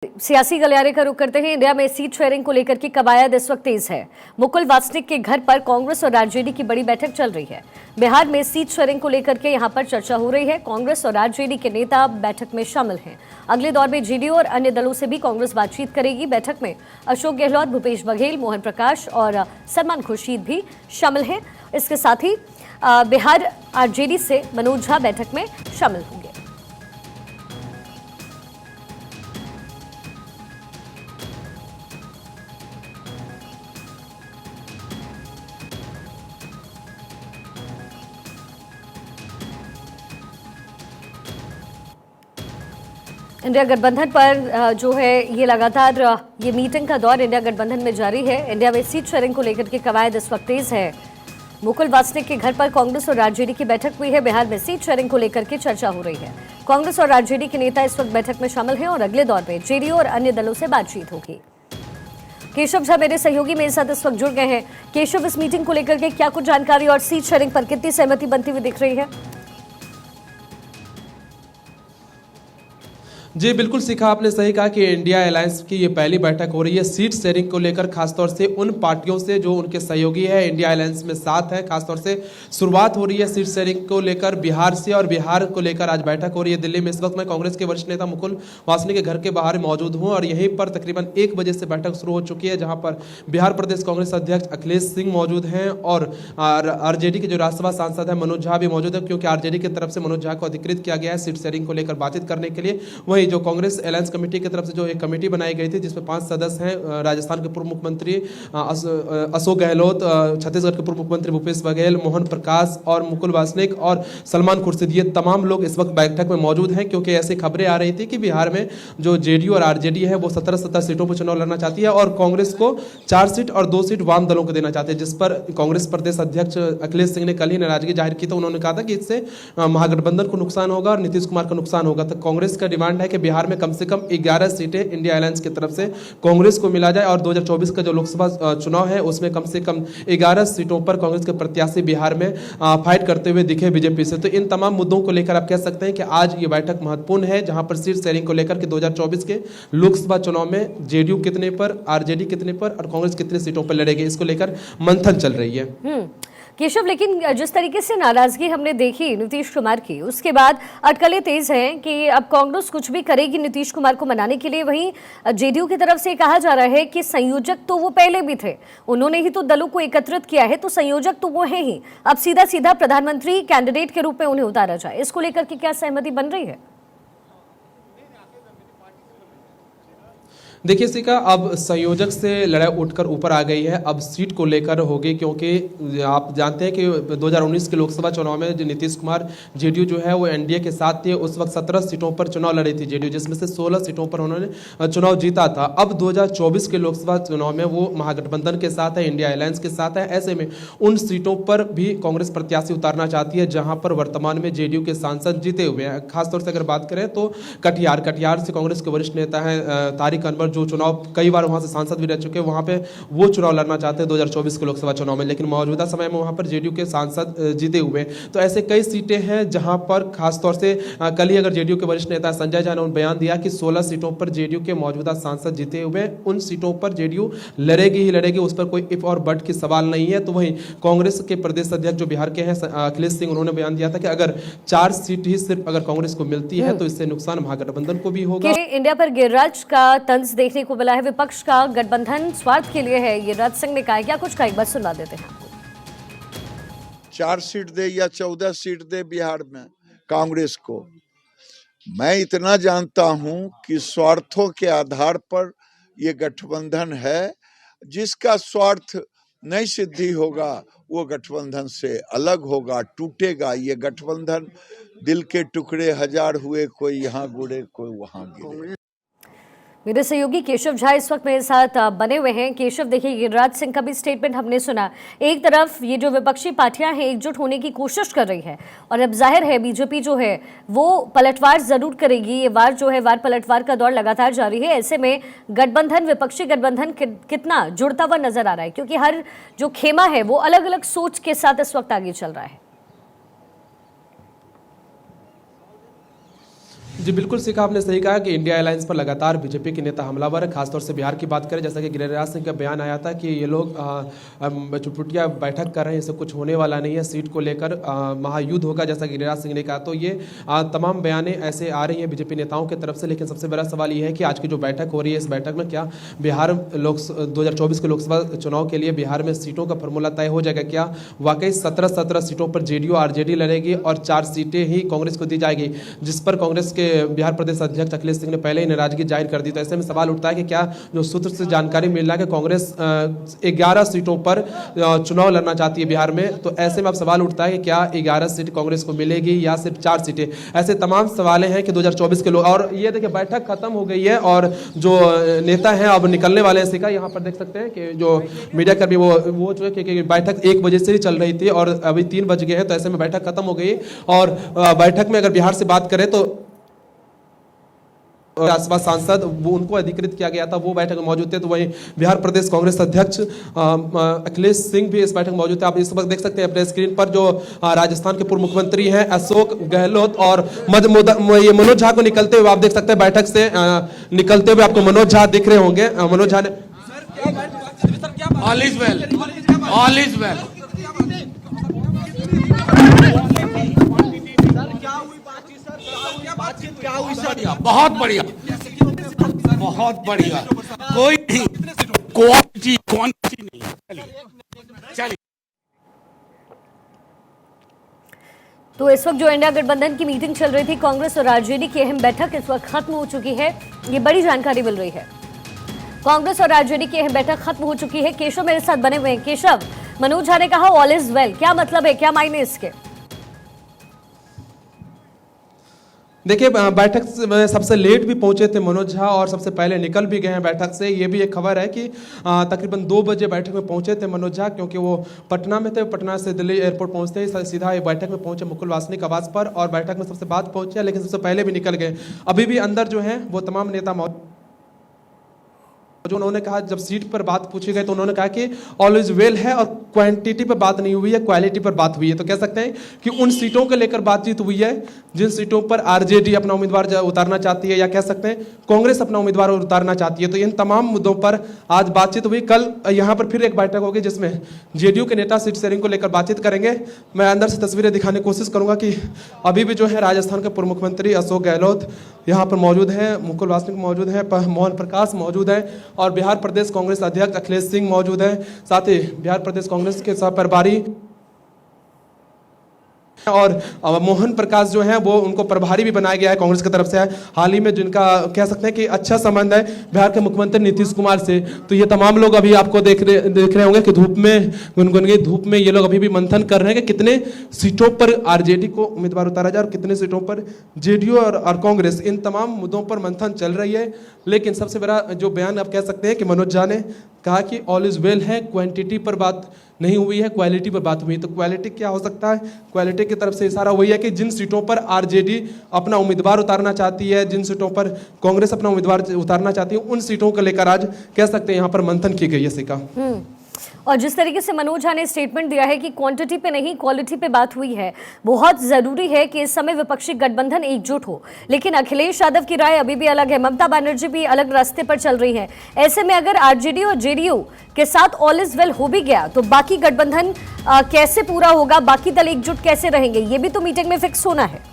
सियासी गलियारे का रुख करते हैं। इंडिया में सीट शेयरिंग को लेकर की कवायद इस वक्त तेज है। मुकुल वासनिक के घर पर कांग्रेस और आरजेडी की बड़ी बैठक चल रही है। बिहार में सीट शेयरिंग को लेकर के यहां पर चर्चा हो रही है। कांग्रेस और आरजेडी के नेता बैठक में शामिल हैं। अगले दौर में जेडीयू और अन्य दलों से भी कांग्रेस बातचीत करेगी। बैठक में अशोक गहलोत, भूपेश बघेल, मोहन प्रकाश और सलमान खुर्शीद भी शामिल हैं। इसके साथ ही बिहार आरजेडी से मनोज झा बैठक में शामिल होंगे। इंडिया गठबंधन पर जो है ये लगातार ये मीटिंग का दौर इंडिया गठबंधन में जारी है। इंडिया में सीट शेयरिंग को लेकर के कवायद इस वक्त तेज है। मुकुल वासनिक के घर पर कांग्रेस और आरजेडी की बैठक हुई है। बिहार में सीट शेयरिंग को लेकर के चर्चा हो रही है। कांग्रेस और आरजेडी के नेता इस वक्त बैठक में शामिल हैं और अगले दौर में जेडीयू और अन्य दलों से बातचीत होगी। केशव झा मेरे सहयोगी मेरे साथ इस वक्त जुड़ गए हैं। केशव, इस मीटिंग को लेकर के क्या कुछ जानकारी और सीट शेयरिंग पर कितनी सहमति बनती हुई दिख रही है? जी बिल्कुल शिखा, आपने सही कहा कि इंडिया अलायंस की ये पहली बैठक हो रही है सीट शेयरिंग को लेकर, खासतौर से उन पार्टियों से जो उनके सहयोगी है, इंडिया अलायंस में साथ है। खासतौर से शुरुआत हो रही है सीट शेयरिंग को लेकर बिहार से, और बिहार को लेकर आज बैठक हो रही है दिल्ली में। इस वक्त मैं कांग्रेस के वरिष्ठ नेता मुकुल वासनिक के घर के बाहर मौजूद हूँ और यहीं पर तकरीबन 1 बजे से बैठक शुरू हो चुकी है, जहाँ पर बिहार प्रदेश कांग्रेस अध्यक्ष अखिलेश सिंह मौजूद हैं और आरजेडी के जो राज्यसभा सांसद है मनोज झा भी मौजूद है, क्योंकि आरजेडी की तरफ से मनोज झा को अधिकृत किया गया है सीट शेयरिंग को लेकर बातचीत करने के लिए। वहीं जो कांग्रेस अलायंस कमेटी की तरफ से जो एक कमेटी बनाई गई थी, जिसमें 5 सदस्य हैं, राजस्थान के पूर्व मुख्यमंत्री अशोक गहलोत, छत्तीसगढ़ के पूर्व मुख्यमंत्री भूपेश बघेल, मोहन प्रकाश और मुकुल वासनिक और सलमान खुर्शीद, ये तमाम लोग इस वक्त बैठक में मौजूद हैं। क्योंकि ऐसी खबरें आ रही थी कि बिहार में जो जेडीयू और आरजेडी है वो 17 सीटों पर चुनाव लड़ना चाहती है और कांग्रेस को 4 सीट और 2 सीट वाम दलों को देना चाहते हैं, जिस पर कांग्रेस प्रदेश अध्यक्ष अखिलेश सिंह ने कल ही नाराजगी जाहिर की। तो उन्होंने कहा था कि इससे महागठबंधन को नुकसान होगा और नीतीश कुमार को नुकसान होगा। तो कांग्रेस का डिमांड है कि बिहार में कम से कम 11 सीटें इंडिया अलायंस की तरफ से कांग्रेस को मिला जाए और 2024 का जो लोकसभा चुनाव है उसमें कम से कम 11 सीटों पर कांग्रेस के प्रत्याशी बिहार में फाइट करते हुए दिखे बीजेपी से। तो इन तमाम मुद्दों को लेकर आप कह सकते हैं कि आज ये बैठक महत्वपूर्ण है, जहां पर सीट शेयरिंग को लेकर के 2024 के लोकसभा चुनाव में जेडीयू कितने पर, आरजेडी कितने पर और कांग्रेस कितने सीटों पर लड़ेगी, इसको लेकर मंथन चल रही है। केशव, लेकिन जिस तरीके से नाराजगी हमने देखी नीतीश कुमार की, उसके बाद अटकलें तेज हैं कि अब कांग्रेस कुछ भी करेगी नीतीश कुमार को मनाने के लिए। वहीं जेडीयू की तरफ से कहा जा रहा है कि संयोजक तो वो पहले भी थे, उन्होंने ही तो दलों को एकत्रित किया है, तो संयोजक तो वो है ही, अब सीधा सीधा प्रधानमंत्री कैंडिडेट के रूप में उन्हें उतारा जाए। इसको लेकर के क्या सहमति बन रही है? देखिए सिका, अब संयोजक से लड़ाई उठकर ऊपर आ गई है, अब सीट को लेकर होगी। क्योंकि आप जानते हैं कि 2019 के लोकसभा चुनाव में जो नीतीश कुमार जेडीयू जो है वो एनडीए के साथ थे, उस वक्त 17 सीटों पर चुनाव लड़ी थी जेडीयू, जिसमें से 16 सीटों पर उन्होंने चुनाव जीता था। अब 2024 के लोकसभा चुनाव में वो महागठबंधन के साथ है, इंडिया अलायंस के साथ है। ऐसे में उन सीटों पर भी कांग्रेस प्रत्याशी उतारना चाहती है जहां पर वर्तमान में जेडीयू के सांसद जीते हुए हैं। खासतौर से अगर बात करें तो कटिहार से कांग्रेस के वरिष्ठ नेता है तारिक अनवर, जो चुनाव कई बार वहां से सांसद भी रह चुके हैं, वहां पे वो चुनाव लड़ना चाहते हैं 2024 के लोकसभा चुनाव में, लेकिन मौजूदा समय में वहां पर जेडीयू के सांसद जीते हुए हैं। तो ऐसे कई सीटें हैं जहां पर खासतौर से कल ही अगर जेडीयू के वरिष्ठ नेता संजय झा ने बयान दिया कि 16 सीटों पर जेडीयू के मौजूदा सांसद जीते हुए, उन सीटों पर जेडीयू लड़ेगी ही लड़ेगी, उस पर कोई इफ और बट की सवाल नहीं है। तो वहीं कांग्रेस के प्रदेश अध्यक्ष जो बिहार के हैं अखिलेश सिंह, उन्होंने बयान दिया था कि अगर 4 सीट ही सिर्फ अगर कांग्रेस को मिलती है तो इससे नुकसान महागठबंधन को भी होगा। इंडिया पर गिरिराज का तंज देखने को मिला है। विपक्ष का गठबंधन स्वार्थ के लिए है, ये राज सिंह ने कहा। क्या कुछ का एक बार सुना देते हैं आपको। 4 सीट दे या 14 सीट दे बिहार में कांग्रेस को, मैं इतना जानता हूं कि स्वार्थों के आधार पर ये गठबंधन है। जिसका स्वार्थ नहीं सिद्धि होगा वो गठबंधन से अलग होगा, टूटेगा। ये गठबंधन दिल के टुकड़े हजार हुए, कोई यहाँ गुड़े कोई वहां गिरे। मेरे सहयोगी केशव झा इस वक्त मेरे साथ बने हुए हैं। केशव, देखिए गिरिराज सिंह का भी स्टेटमेंट हमने सुना। एक तरफ ये जो विपक्षी पार्टियां हैं एकजुट होने की कोशिश कर रही है और अब जाहिर है बीजेपी जो है वो पलटवार जरूर करेगी। ये वार जो है, वार पलटवार का दौर लगातार जारी है। ऐसे में गठबंधन, विपक्षी गठबंधन कितना जुड़ता हुआ नजर आ रहा है, क्योंकि हर जो खेमा है वो अलग अलग सोच के साथ इस वक्त आगे चल रहा है। जी बिल्कुल सीखा, आपने सही कहा कि इंडिया अलायंस पर लगातार बीजेपी के नेता हमलावर है। खासतौर से बिहार की बात करें, जैसा कि गिरिराज सिंह का बयान आया था कि ये लोग चुटपुटिया बैठक कर रहे हैं, इससे कुछ होने वाला नहीं है, सीट को लेकर महायुद्ध होगा, जैसा गिरिराज सिंह ने कहा। तो ये तमाम बयानें ऐसे आ रही हैं बीजेपी नेताओं की तरफ से। लेकिन सबसे बड़ा सवाल ये है कि आज की जो बैठक हो रही है, इस बैठक में क्या बिहार 2024 के लोकसभा चुनाव के लिए बिहार में सीटों का फॉर्मूला तय हो जाएगा? क्या वाकई 17 सीटों पर जेडीयू आरजेडी लड़ेगी और 4 सीटें ही कांग्रेस को दी जाएगी, जिस पर कांग्रेस के बिहार प्रदेश अध्यक्ष अखिलेश सिंह ने पहले ही नाराजगी जाहिर कर दी? तो ऐसे में सवाल उठता है कि क्या जो सूत्र से जानकारी मिल रहा है कि कांग्रेस 11 सीटों पर चुनाव लड़ना चाहती है बिहार में, तो ऐसे में अब सवाल उठता है कि क्या 11 सीट कांग्रेस को मिलेगी या सिर्फ 4 सीटें? ऐसे तमाम सवाल हैं कि 2024 के लोग, और ये देखिए बैठक खत्म हो गई है और जो नेता हैं अब निकलने वाले हैं। सिका यहाँ पर देख सकते हैं कि जो मीडिया कर्मी वो जो है कि बैठक 1 बजे से ही चल रही थी और अभी 3 बज गए हैं, तो ऐसे में बैठक खत्म हो गई। और बैठक में अगर बिहार से बात करें तो राज्यसभा सांसद वो उनको अधिकृत किया गया था, वो बैठक में मौजूद थे। तो वहीं बिहार प्रदेश कांग्रेस अध्यक्ष अखिलेश सिंह भी इस बैठक में मौजूद थे। आप इस वक्त देख सकते हैं अपने स्क्रीन पर जो राजस्थान के पूर्व मुख्यमंत्री हैं अशोक गहलोत और ये मनोज झा को निकलते हुए आप देख सकते हैं। बैठक से निकलते हुए आपको मनोज झा दिख रहे होंगे। मनोज झा ने all is well, all is well. बहुत बढ़िया, बहुत बढ़िया, कोई नहीं, क्वालिटी क्वांटिटी नहीं। चलिए तो इस वक्त जो इंडिया गठबंधन की मीटिंग चल रही थी, कांग्रेस और आरजेडी की अहम बैठक इस वक्त खत्म हो चुकी है। ये बड़ी जानकारी मिल रही है। कांग्रेस और आरजेडी की अहम बैठक खत्म हो चुकी है। केशव मेरे साथ बने हुए हैं। केशव, मनोज झा ने कहा ऑल इज वेल, क्या मतलब है, क्या मायने इसके? देखिए बैठक में सबसे लेट भी पहुंचे थे मनोज झा और सबसे पहले निकल भी गए हैं बैठक से। ये भी एक खबर है कि तकरीबन 2 बजे बैठक में पहुंचे थे मनोज झा, क्योंकि वो पटना में थे। पटना से दिल्ली एयरपोर्ट पहुंचते ही सीधा ये बैठक में पहुंचे मुकुल वासनिक आवास पर और बैठक में सबसे बाद पहुंचे, लेकिन सबसे पहले भी निकल गए। अभी भी अंदर जो है वो तमाम नेता मौजूद। जो उन्होंने कहा, जब सीट पर बात पूछी गई तो उन्होंने कहा कि ऑल इज वेल है और क्वांटिटी पर बात नहीं हुई है, क्वालिटी पर बात हुई है। तो कह सकते हैं कि उन सीटों को लेकर बातचीत हुई है जिन सीटों पर आरजेडी अपना उम्मीदवार उतारना चाहती है, या कह सकते हैं कांग्रेस अपना उम्मीदवार उतारना चाहती है। तो इन तमाम मुद्दों पर आज बातचीत हुई। कल यहाँ पर फिर एक बैठक होगी जिसमें जेडीयू के नेता सीट शेयरिंग को लेकर बातचीत करेंगे। मैं अंदर से तस्वीरें दिखाने की कोशिश करूंगा कि अभी भी जो है राजस्थान के पूर्व मुख्यमंत्री अशोक गहलोत यहाँ पर मौजूद हैं, मुकुल वासनिक मौजूद हैं, मोहन प्रकाश मौजूद हैं और बिहार प्रदेश कांग्रेस अध्यक्ष अखिलेश सिंह मौजूद हैं। साथ ही बिहार प्रदेश कांग्रेस के सह प्रभारी और मोहन प्रकाश जो हैं वो उनको प्रभारी भी बनाया गया है कांग्रेस की तरफ से। हाल ही में जिनका कह सकते हैं कि अच्छा संबंध है बिहार के मुख्यमंत्री नीतीश कुमार से। तो ये तमाम लोग अभी आपको देख रहे होंगे कि धूप में गुनगुनी धूप में ये लोग अभी भी मंथन कर रहे हैं कि कितने सीटों पर आरजेडी को उम्मीदवार उतारा जाए और कितने सीटों पर जेडीयू और कांग्रेस। इन तमाम मुद्दों पर मंथन चल रही है। लेकिन सबसे बड़ा जो बयान आप कह सकते हैं कि मनोज झा ने कहा कि ऑल इज वेल है, क्वांटिटी पर बात नहीं हुई है, क्वालिटी पर बात हुई है। तो क्वालिटी क्या हो सकता है? क्वालिटी की तरफ से इशारा वही है कि जिन सीटों पर आरजेडी अपना उम्मीदवार उतारना चाहती है, जिन सीटों पर कांग्रेस अपना उम्मीदवार उतारना चाहती है, उन सीटों को लेकर आज कह सकते हैं यहाँ पर मंथन की गई है। सिका और जिस तरीके से मनोज झा ने स्टेटमेंट दिया है कि क्वांटिटी पे नहीं क्वालिटी पे बात हुई है, बहुत जरूरी है कि इस समय विपक्षी गठबंधन एकजुट हो। लेकिन अखिलेश यादव की राय अभी भी अलग है, ममता बनर्जी भी अलग रास्ते पर चल रही है। ऐसे में अगर आरजेडी और जेडीयू के साथ ऑल इज वेल हो भी गया तो बाकी गठबंधन कैसे पूरा होगा, बाकी दल एकजुट कैसे रहेंगे, ये भी तो मीटिंग में फिक्स होना है।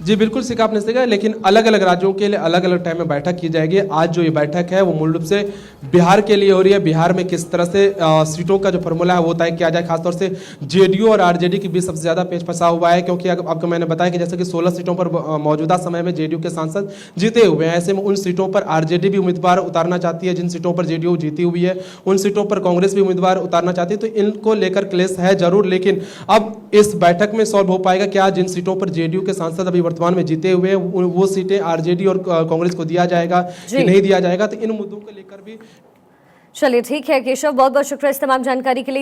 जी बिल्कुल सीखा आपने सीखा, लेकिन अलग अलग राज्यों के लिए अलग अलग टाइम में बैठक की जाएगी। आज जो ये बैठक है वो मूल रूप से बिहार के लिए हो रही है। बिहार में किस तरह से सीटों का जो फॉर्मूला है वो तय किया जाए। खासतौर से जेडीयू और आरजेडी के बीच सबसे ज़्यादा पेच फंसा हुआ है, क्योंकि आपको मैंने बताया कि जैसे कि 16 सीटों पर मौजूदा समय में जेडीयू के सांसद जीते हुए हैं। ऐसे में उन सीटों पर आरजेडी भी उम्मीदवार उतारना चाहती है, जिन सीटों पर जेडीयू जीती हुई है उन सीटों पर कांग्रेस भी उम्मीदवार उतारना चाहती है। तो इनको लेकर क्लेश है जरूर, लेकिन अब इस बैठक में सॉल्व हो पाएगा क्या? जिन सीटों पर जेडीयू के सांसद अभी वर्तमान में जीते हुए वो सीटें आरजेडी और कांग्रेस को दिया जाएगा कि नहीं दिया जाएगा? तो इन मुद्दों को लेकर भी चलिए ठीक है केशव, बहुत बहुत शुक्रिया इस तमाम जानकारी के लिए।